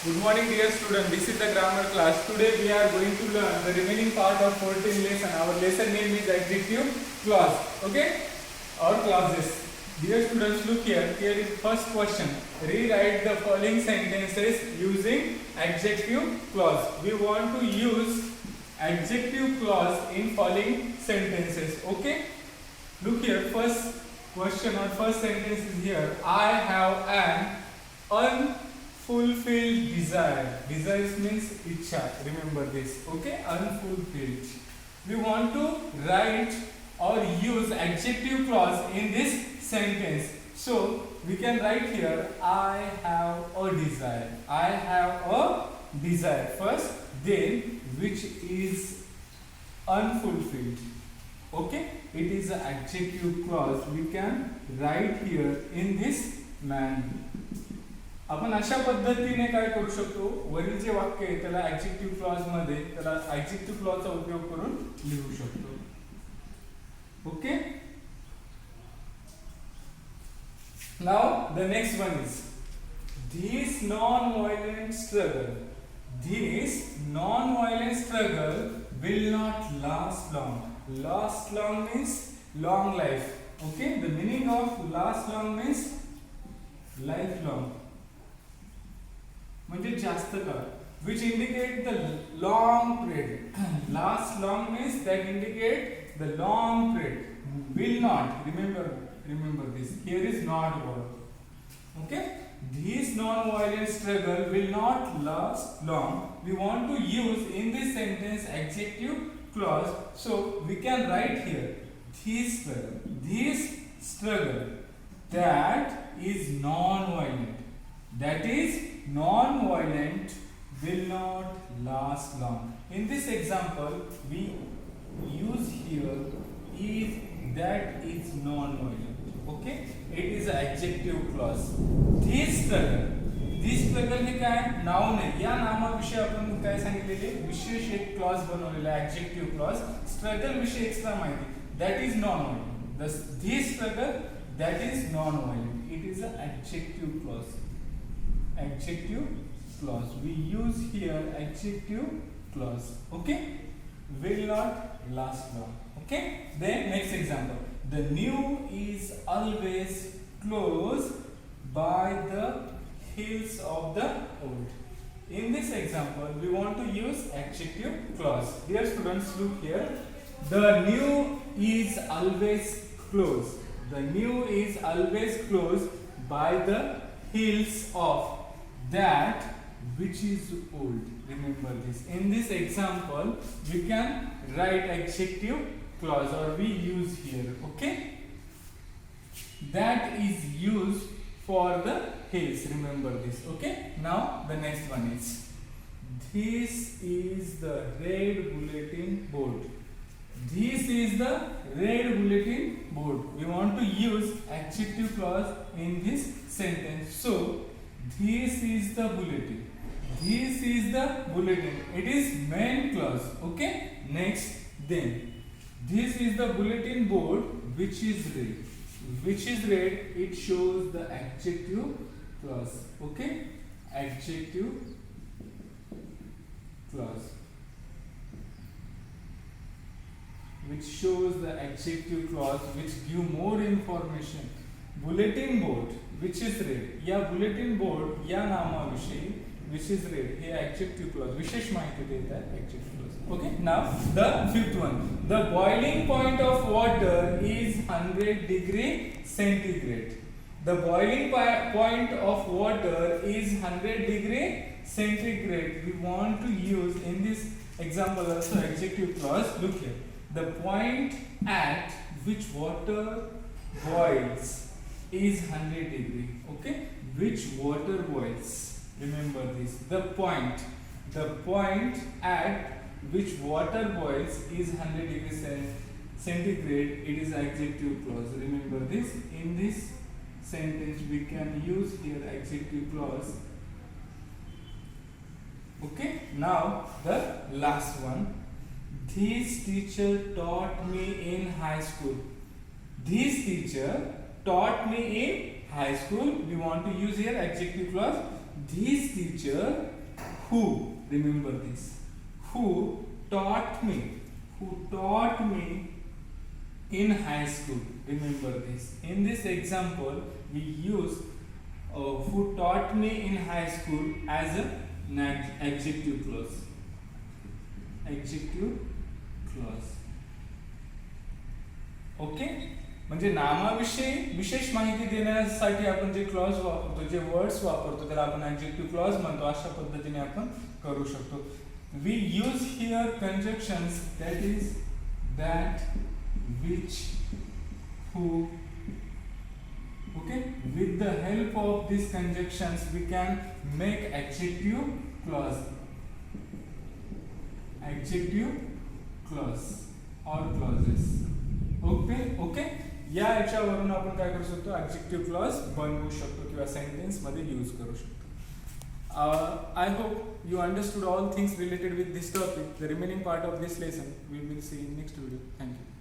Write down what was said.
Good morning dear student, this is the grammar class. Today we are going to learn the remaining part of 14 lesson. Our lesson name is adjective clause. Okay? Our clauses. Dear students, look here. Here is first question. Rewrite the following sentences using adjective clause. We want to use adjective clause in following sentences. Okay? Look here. First question or first sentence is here. I have an unfulfilled desire. Desires means ichha. Remember this. Okay? Unfulfilled. We want to write or use adjective clause in this sentence. So we can write here I have a desire. I have a desire first, then which is unfulfilled. Okay? It is an adjective clause. We can write here in this manner. आपण अशा पद्धतीने काय करू शकतो, वरील जे वाक्य आहे त्याला ऍडजेक्टिव्ह क्लॉज मध्ये त्याला ऍडजेक्टिव्ह क्लॉजचा उपयोग करून लिहू शकतो. Okay. Now the next one is this non-violent struggle. This non-violent struggle will not last long. Last long means long life. Okay, the meaning of last long means lifelong. म्हणजे जास्त काळ. Which indicate the long period. Last long means that indicate the long period. Will not. Remember this. Here is not word. Okay. This non-violent struggle will not last long. We want to use in this sentence adjective clause. So we can write here this struggle that is non-violent. That is non-violent will not last long. In this example, we use here is that is non-violent. Okay, it is an adjective clause. This struggle हे काय noun आहे. या नामाविषयी आपण काय सांगितलेले विशेष एक clause बनवलेला adjective clause. Struggle विषयी extra माहिती. That is non-violent. This struggle that is non-violent. It is an adjective clause. Adjective clause. We use here adjective clause. Okay, will not last long. Okay. Then next example. The new is always close by the heels of the old. In this example, we want to use adjective clause. Dear students, look here. The new is always close. The new is always close by the heels of that which is old. Remember this. In this example, we can write adjective clause or we use here. Okay. That is used for the heels. Remember this. Okay. Now the next one is this is the red bulletin board. This is the red bulletin board. We want to use adjective clause in this sentence. So this is the bulletin. This is the bulletin. It is main clause. Okay. Next, then this is the bulletin board which is red. Which is red? It shows the adjective clause. Okay. Adjective clause which shows the adjective clause which give more information. Bulletin board which is red. या bulletin board या नामाविषयी which is red hey adjective clause विशेष माहिती देतात adjective clause. Okay. Now the fifth one. The boiling point of water is 100 degree centigrade. The boiling point of water is 100 degree centigrade. We want to use in this example also adjective clause. Look here. The point at which water boils is 100 degree. Okay. Which water boils. Remember this. The point at which water boils is 100 degrees centigrade. It is adjective clause. Remember this. In this sentence we can use here adjective clause. Okay. Now the last one. This teacher taught me in high school. This teacher taught me in high school. We want to use here adjective clause. this teacher who, remember this, who taught me in high school. Remember this. In this example, we use who taught me in high school as an adjective clause. Adjective clause. Okay, म्हणजे नामाविषयी विशेष माहिती देण्यासाठी आपण जे clause वापरतो, जे words वापरतो, त्याला आपण adjective clause म्हणतो. अशा पद्धतीने आपण करू शकतो. We use here conjunctions that is that, which, who. Okay, with the help of these conjunctions we can make adjective clause or clauses. Okay, या याच्यावरून आपण काय करू शकतो, adjective clause बनवू शकतो किंवा सेंटेन्स मध्ये यूज करू शकतो. I hope you understood all things related with this topic. The remaining part of this lesson we will see in next video. Thank you.